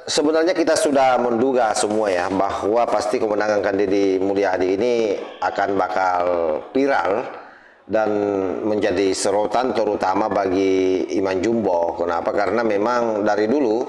Sebenarnya kita sudah menduga semua ya bahwa pasti kemenangan Kang Deddy Mulyadi ini akan bakal viral dan menjadi sorotan terutama bagi Iman Jumbo. Kenapa? Karena memang dari dulu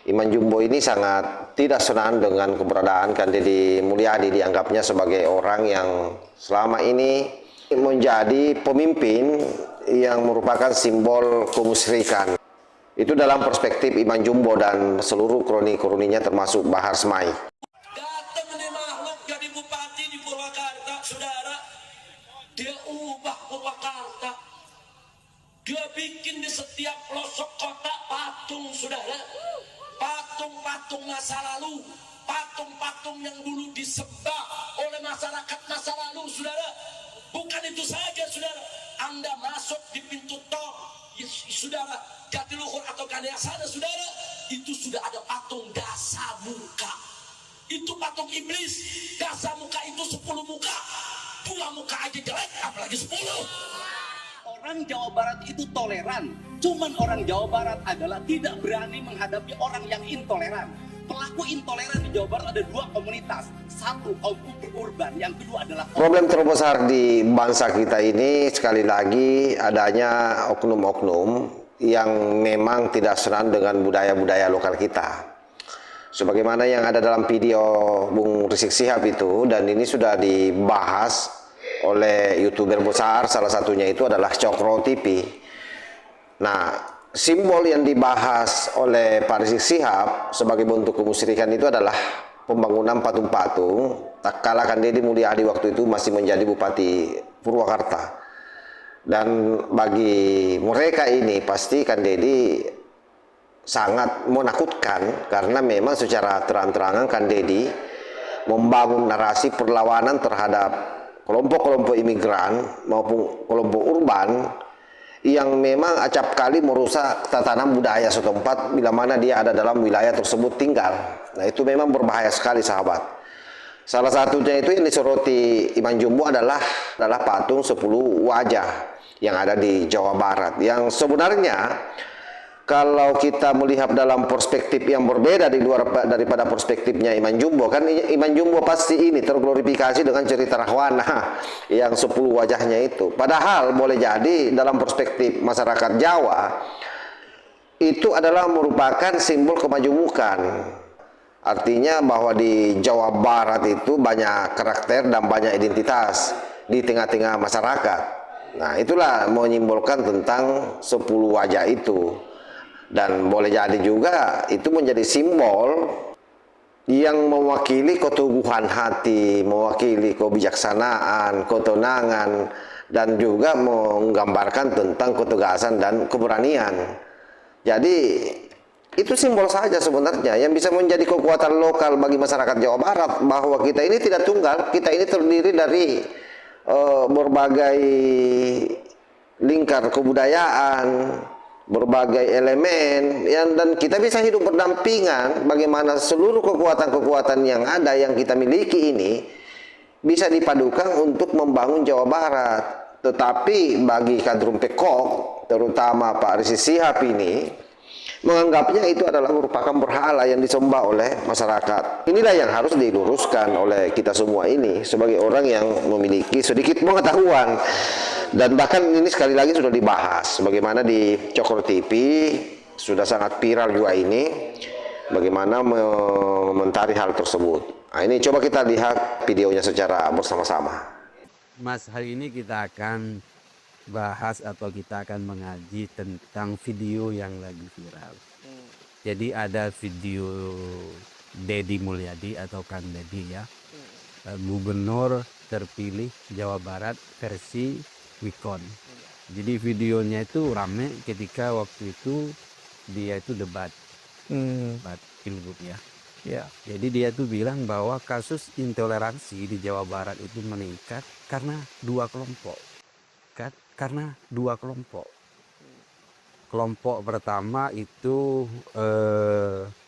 Iman Jumbo ini sangat tidak senang dengan keberadaan Kang Deddy Mulyadi, dianggapnya sebagai orang yang selama ini menjadi pemimpin yang merupakan simbol kemusyrikan. Itu dalam perspektif Iman Jumbo dan seluruh kroni-kroninya termasuk Bahar Smai. Datang nih makhluk jadi bupati di Purwakarta, saudara. Dia ubah Purwakarta. Dia bikin di setiap pelosok kota patung, saudara. Patung-patung masa lalu. Patung-patung yang dulu disembah oleh masyarakat masa lalu, saudara. Bukan itu saja, saudara. Anda masuk di pintu tol, saudara, Jatiluhur atau Kaliasada, saudara, itu sudah ada patung Dasamuka. Itu patung iblis. Dasamuka itu 10 muka. 2 muka aja jelek, apalagi 10. Orang Jawa Barat itu toleran. Cuman orang Jawa Barat adalah tidak berani menghadapi orang yang intoleran. Pelaku intoleran di Jawa Barat ada 2 komunitas. Satu, kaum urban. Yang kedua adalah problem terbesar di bangsa kita ini sekali lagi adanya oknum-oknum yang memang tidak senang dengan budaya-budaya lokal kita. Sebagaimana yang ada dalam video Bung Rizik Sihab itu, dan ini sudah dibahas oleh YouTuber besar, salah satunya itu adalah Cokro TV. Nah, simbol yang dibahas oleh Pak Rizik Sihab sebagai bentuk kemusyrikan itu adalah pembangunan patung-patung tak kala Kang Deddy Mulyadi waktu itu masih menjadi Bupati Purwakarta. Dan bagi mereka ini pasti Kang Deddy sangat menakutkan karena memang secara terang-terangan Kang Deddy membangun narasi perlawanan terhadap kelompok-kelompok imigran maupun kelompok urban yang memang acap kali merusak tatanan budaya setempat bila mana dia ada dalam wilayah tersebut tinggal. Nah, itu memang berbahaya sekali, sahabat. Salah satunya itu yang disoroti Iman Jumbo adalah patung 10 wajah yang ada di Jawa Barat, yang sebenarnya kalau kita melihat dalam perspektif yang berbeda di luar daripada perspektifnya Iman Jumbo, kan Iman Jumbo pasti ini terglorifikasi dengan cerita Rahwana yang 10 wajahnya itu. Padahal boleh jadi dalam perspektif masyarakat Jawa itu adalah merupakan simbol kemajemukan. Artinya bahwa di Jawa Barat itu banyak karakter dan banyak identitas di tengah-tengah masyarakat. Nah, itulah menyimbolkan tentang 10 wajah itu. Dan boleh jadi juga itu menjadi simbol yang mewakili keteguhan hati, mewakili kebijaksanaan, ketenangan, dan juga menggambarkan tentang ketegasan dan keberanian. Jadi itu simbol saja sebenarnya yang bisa menjadi kekuatan lokal bagi masyarakat Jawa Barat, bahwa kita ini tidak tunggal, kita ini terdiri dari berbagai lingkar kebudayaan, berbagai elemen, dan kita bisa hidup berdampingan. Bagaimana seluruh kekuatan-kekuatan yang ada yang kita miliki ini bisa dipadukan untuk membangun Jawa Barat. Tetapi bagi kadrun Pekok, terutama Pak Rizik Sihab ini, menganggapnya itu adalah merupakan berhala yang disembah oleh masyarakat. Inilah yang harus diluruskan oleh kita semua ini sebagai orang yang memiliki sedikit pengetahuan. Dan bahkan ini sekali lagi sudah dibahas bagaimana di Cokro TV sudah sangat viral juga ini, bagaimana mengomentari hal tersebut. Nah, ini coba kita lihat videonya secara bersama-sama. Mas, hari ini kita akan bahas atau kita akan mengaji tentang video yang lagi viral. Jadi ada video Deddy Mulyadi atau Kang Deddy ya, gubernur terpilih Jawa Barat versi Wikon. Jadi videonya itu rame ketika waktu itu dia itu debat pilgub ya. Ya. Jadi dia tuh bilang bahwa kasus intoleransi di Jawa Barat itu meningkat karena 2 kelompok. Karena 2 kelompok. Kelompok pertama itu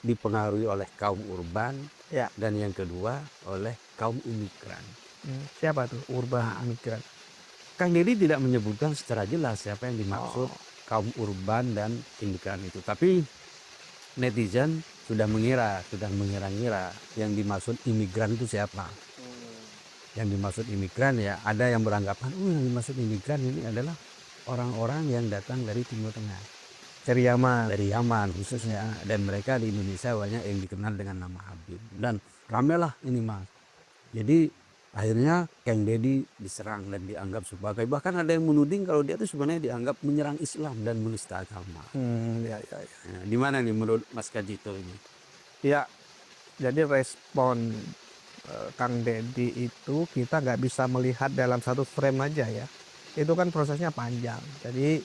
dipengaruhi oleh kaum urban, ya, dan yang kedua oleh kaum imigran. Siapa tuh urban imigran? Kang Deddy tidak menyebutkan secara jelas siapa yang dimaksud kaum urban dan imigran itu. Tapi netizen sudah mengira-ngira yang dimaksud imigran itu siapa. Yang dimaksud imigran ya ada yang beranggapan, yang dimaksud imigran ini adalah orang-orang yang datang dari Timur Tengah, Dari Yaman. dari Yaman khususnya, dan mereka di Indonesia banyak yang dikenal dengan nama Habib, dan ramelah ini mas. Jadi akhirnya Kang Deddy diserang dan dianggap sebagai, bahkan ada yang menuding kalau dia itu sebenarnya dianggap menyerang Islam dan menista agama. Ya, ya, ya. Nah, di mana nih menurut Mas Kajito ini? Ya, jadi respon Kang Deddy itu kita nggak bisa melihat dalam satu frame aja ya. Itu kan prosesnya panjang. Jadi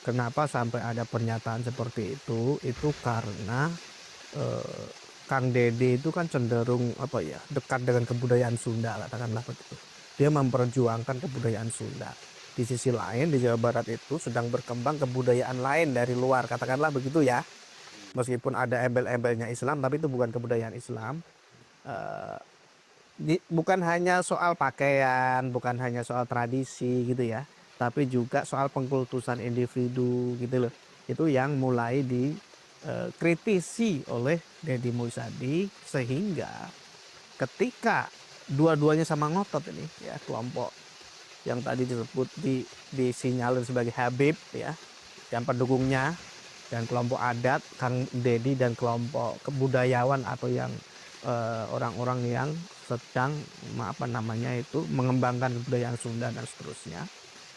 kenapa sampai ada pernyataan seperti itu karena Kang Deddy itu kan cenderung apa ya, dekat dengan kebudayaan Sunda, katakanlah begitu. Dia memperjuangkan kebudayaan Sunda. Di sisi lain di Jawa Barat itu sedang berkembang kebudayaan lain dari luar, katakanlah begitu ya. Meskipun ada embel-embelnya Islam, tapi itu bukan kebudayaan Islam. Bukan hanya soal pakaian, bukan hanya soal tradisi gitu ya, tapi juga soal pengkultusan individu gitu loh. Itu yang mulai dikritisi oleh Deddy Mulyadi, sehingga ketika dua-duanya sama ngotot ini ya, kelompok yang tadi disebut disinyalir sebagai Habib ya dan pendukungnya, dan kelompok adat Kang Deddy, dan kelompok kebudayawan atau yang orang-orang yang sedang mengembangkan kebudayaan Sunda dan seterusnya,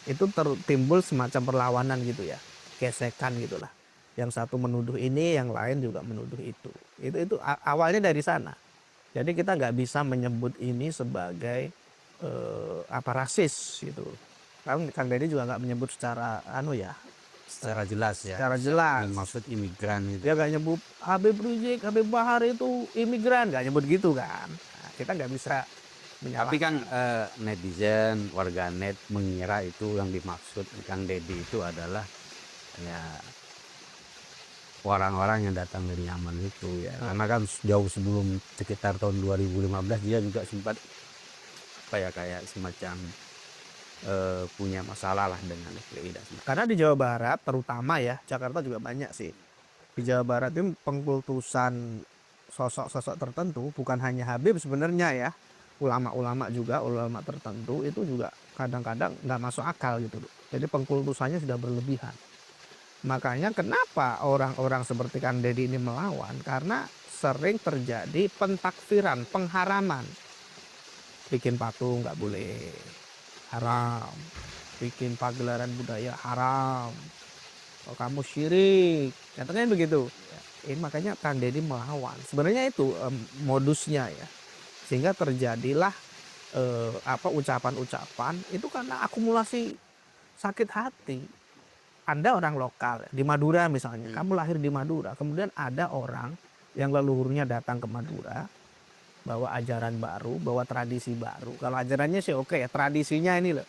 itu timbul semacam perlawanan gitu ya, gesekan gitulah. Yang satu menuduh ini, yang lain juga menuduh itu. Itu awalnya dari sana. Jadi kita nggak bisa menyebut ini sebagai rasis gitu. Kang Deddy juga nggak menyebut secara Secara jelas ya. secara jelas. Yang maksud imigran itu. Dia nggak nyebut Habib Rizik, Habib Bahar itu imigran, nggak nyebut gitu kan. Nah, kita nggak bisa menyalahkan. Tapi kan netizen, warganet mengira itu yang dimaksud Kang Deddy itu adalah ya orang-orang yang datang dari Yaman itu ya. Karena kan jauh sebelum sekitar tahun 2015 dia juga sempat kayak semacam punya masalah lah dengan FPI dan sebagainya. Karena di Jawa Barat terutama ya, Jakarta juga banyak sih. Di Jawa Barat itu pengkultusan sosok-sosok tertentu, bukan hanya Habib sebenarnya ya. Ulama-ulama juga, ulama tertentu itu juga kadang-kadang nggak masuk akal gitu. Jadi pengkultusannya sudah berlebihan. Makanya kenapa orang-orang seperti Kang Deddy ini melawan? Karena sering terjadi pentakfiran, pengharaman. Bikin patung nggak boleh, haram. Bikin pagelaran budaya haram. Oh, kamu syirik, katanya begitu. Ini makanya Kang Deddy melawan. Sebenarnya itu modusnya ya, sehingga terjadilah ucapan-ucapan itu karena akumulasi sakit hati. Anda orang lokal di Madura misalnya, kamu lahir di Madura, kemudian ada orang yang leluhurnya datang ke Madura, bawa ajaran baru, bawa tradisi baru. Kalau ajarannya sih oke ya, tradisinya ini loh.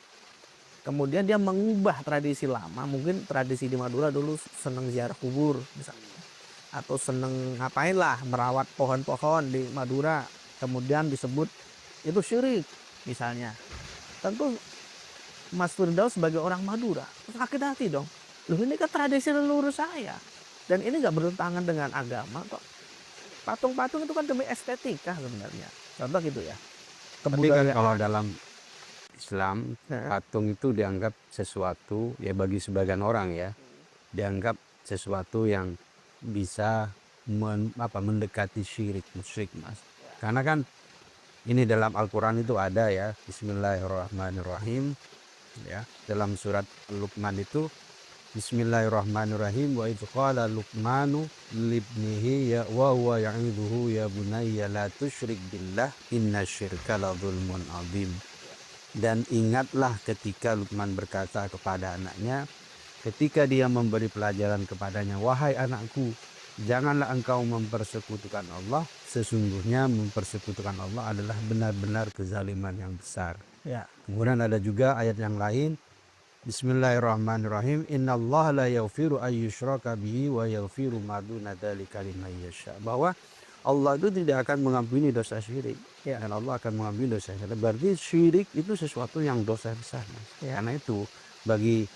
Kemudian dia mengubah tradisi lama, mungkin tradisi di Madura dulu seneng ziarah kubur misalnya, atau seneng ngapain lah, merawat pohon-pohon di Madura, kemudian disebut itu syirik misalnya. Tentu Mas Firdaus sebagai orang Madura sakit hati dong. Loh, ini kan tradisi leluhur saya, dan ini nggak bertentangan dengan agama kok. Patung-patung itu kan demi estetika sebenarnya. Contoh gitu ya. Tapi kan kalau dalam Islam, patung itu dianggap sesuatu ya, bagi sebagian orang ya, dianggap sesuatu yang bisa mendekati syirik, musyrik mas. Karena kan ini dalam Al-Quran itu ada ya, Bismillahirrahmanirrahim ya, dalam surat Luqman itu Bismillahirrahmanirrahim, wa idh qala Luqmanu libnihi ya wa huwa ya'idhuhu ya bunayya la tusyrik billah innasyirka la dzulmun adzim. Dan ingatlah ketika Luqman berkata kepada anaknya ketika dia memberi pelajaran kepadanya, wahai anakku, janganlah engkau mempersekutukan Allah, sesungguhnya mempersekutukan Allah adalah benar-benar kezaliman yang besar. Ya. Kemudian ada juga ayat yang lain, Bismillahirrahmanirrahim, innallaha la yaghfiru ayyushraka bihi wa yaghfiru ma duna dzalika liman yasha. Bahwa Allah itu tidak akan mengampuni dosa syirik, ya, dan Allah akan mengampuni dosa syirik. Berarti syirik itu sesuatu yang dosa besar, mas. Ya. Karena itu bagi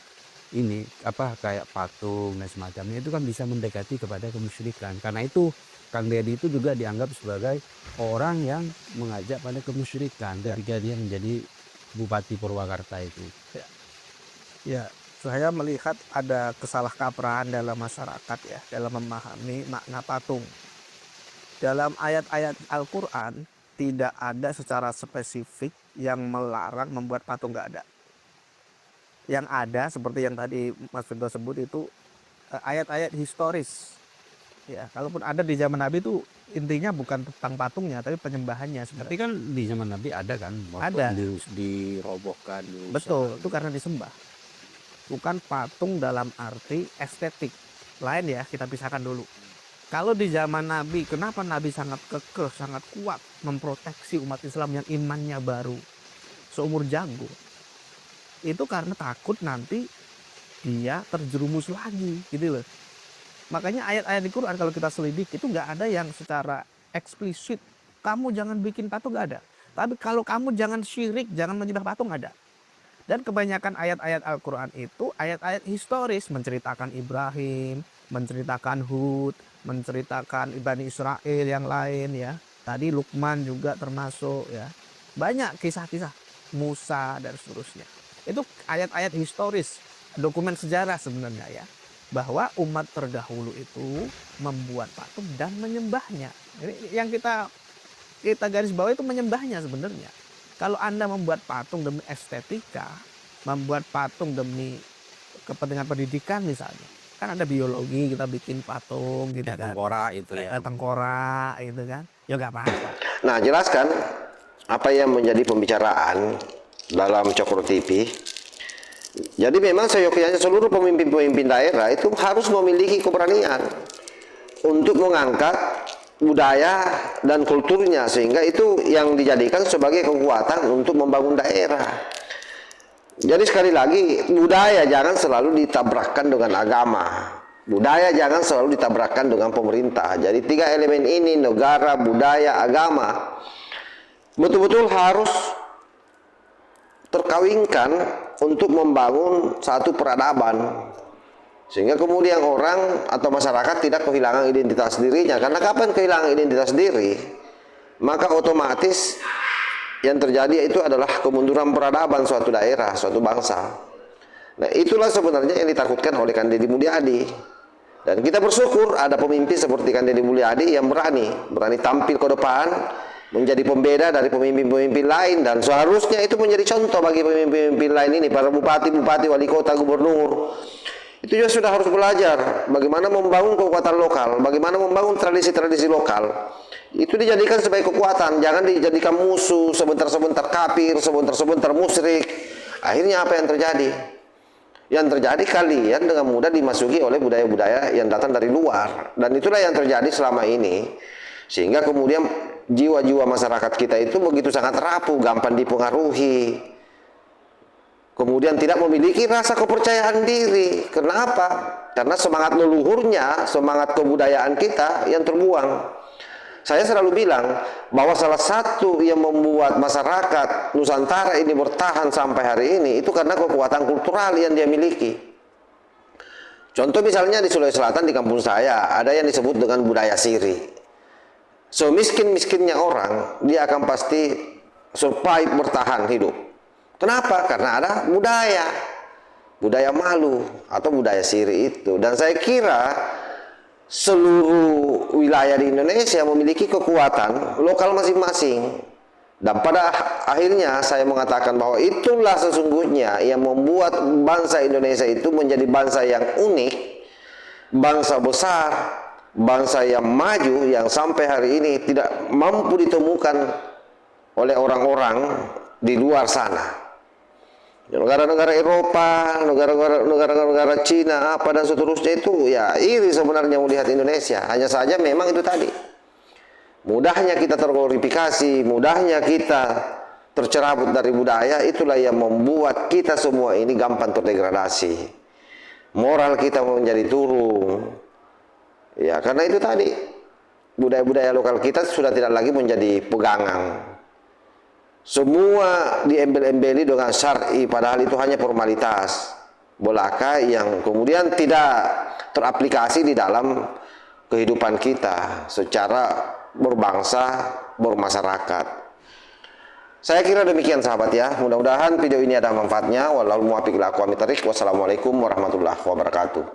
ini kayak patung dan semacamnya itu kan bisa mendekati kepada kemusyrikan. Karena itu Kang Deddy itu juga dianggap sebagai orang yang mengajak pada kemusyrikan ketika dia menjadi Bupati Purwakarta itu. Ya, saya melihat ada kesalahkaprahan dalam masyarakat ya, dalam memahami makna patung. Dalam ayat-ayat Al-Quran tidak ada secara spesifik yang melarang membuat patung, nggak ada. Yang ada seperti yang tadi Mas Firdo sebut itu ayat-ayat historis. Ya, kalaupun ada di zaman Nabi itu intinya bukan tentang patungnya, tapi penyembahannya. Tapi kan di zaman Nabi ada kan, waktu Ada. dirobohkan, dirusak. Betul, itu karena disembah. Bukan patung dalam arti estetik. Lain ya, kita pisahkan dulu. Kalau di zaman Nabi, kenapa Nabi sangat kekeh, sangat kuat memproteksi umat Islam yang imannya baru seumur jagung? Itu karena takut nanti dia terjerumus lagi, gitu loh. Makanya ayat-ayat di Quran kalau kita selidiki itu nggak ada yang secara eksplisit kamu jangan bikin patung, nggak ada. Tapi kalau kamu jangan syirik, jangan menyembah patung, ada. Dan kebanyakan ayat-ayat Al-Quran itu ayat-ayat historis, menceritakan Ibrahim, menceritakan Hud, menceritakan Bani Israel yang lain ya. Tadi Luqman juga termasuk ya. Banyak kisah-kisah Musa dan seterusnya. Itu ayat-ayat historis, dokumen sejarah sebenarnya ya. Bahwa umat terdahulu itu membuat patung dan menyembahnya. Jadi yang kita garis bawah itu menyembahnya sebenarnya. Kalau Anda membuat patung demi estetika, membuat patung demi kepentingan pendidikan misalnya, kan ada biologi, kita bikin patung gitu Ya, kan. tengkorak itu ya. Tengkorak gitu kan. Ya nggak apa-apa. Nah, jelaskan apa yang menjadi pembicaraan dalam Cokro TV. Jadi memang seyogyanya seluruh pemimpin-pemimpin daerah itu harus memiliki keberanian untuk mengangkat budaya dan kulturnya, sehingga itu yang dijadikan sebagai kekuatan untuk membangun daerah. Jadi sekali lagi, budaya jangan selalu ditabrakkan dengan agama. Budaya jangan selalu ditabrakkan dengan pemerintah. Jadi 3 elemen ini, negara, budaya, agama, betul-betul harus terkawinkan untuk membangun satu peradaban. Sehingga kemudian orang atau masyarakat tidak kehilangan identitas dirinya. Karena kapan kehilangan identitas diri, maka otomatis yang terjadi itu adalah kemunduran peradaban suatu daerah, suatu bangsa. Nah, itulah sebenarnya yang ditakutkan oleh Kang Deddy Mulyadi. Dan kita bersyukur ada pemimpin seperti Kang Deddy Mulyadi yang berani tampil ke depan, menjadi pembeda dari pemimpin-pemimpin lain, dan seharusnya itu menjadi contoh bagi pemimpin-pemimpin lain ini, para bupati-bupati, wali kota, gubernur. Itu juga sudah harus belajar bagaimana membangun kekuatan lokal, bagaimana membangun tradisi-tradisi lokal. Itu dijadikan sebagai kekuatan, jangan dijadikan musuh, sebentar-sebentar kafir, sebentar-sebentar musyrik. Akhirnya apa yang terjadi? Yang terjadi kalian dengan mudah dimasuki oleh budaya-budaya yang datang dari luar. Dan itulah yang terjadi selama ini. Sehingga kemudian jiwa-jiwa masyarakat kita itu begitu sangat rapuh, gampang dipengaruhi. Kemudian tidak memiliki rasa kepercayaan diri. Kenapa? Karena semangat leluhurnya, semangat kebudayaan kita yang terbuang. Saya selalu bilang bahwa salah satu yang membuat masyarakat Nusantara ini bertahan sampai hari ini itu karena kekuatan kultural yang dia miliki. Contoh misalnya di Sulawesi Selatan, di kampung saya ada yang disebut dengan budaya siri. Semiskin-miskinnya orang, dia akan pasti survive, bertahan hidup. Kenapa? Karena ada budaya malu atau budaya siri itu. Dan saya kira seluruh wilayah di Indonesia memiliki kekuatan lokal masing-masing. Dan pada akhirnya saya mengatakan bahwa itulah sesungguhnya yang membuat bangsa Indonesia itu menjadi bangsa yang unik, bangsa besar, bangsa yang maju, yang sampai hari ini tidak mampu ditemukan oleh orang-orang di luar sana. Negara-negara Eropa, negara-negara Cina, apa dan seterusnya itu ya iri sebenarnya melihat Indonesia. Hanya saja memang itu tadi, mudahnya kita terglorifikasi, mudahnya kita tercerabut dari budaya, itulah yang membuat kita semua ini gampang terdegradasi. Moral kita menjadi turun. Ya, karena itu tadi, budaya-budaya lokal kita sudah tidak lagi menjadi pegangan. Semua diembel-embeli dengan syar'i, padahal itu hanya formalitas belaka yang kemudian tidak teraplikasi di dalam kehidupan kita secara berbangsa, bermasyarakat. Saya kira demikian sahabat ya. Mudah-mudahan video ini ada manfaatnya. Wallahul muwaffiq ila aqwamit thoriq. Wassalamualaikum warahmatullahi wabarakatuh.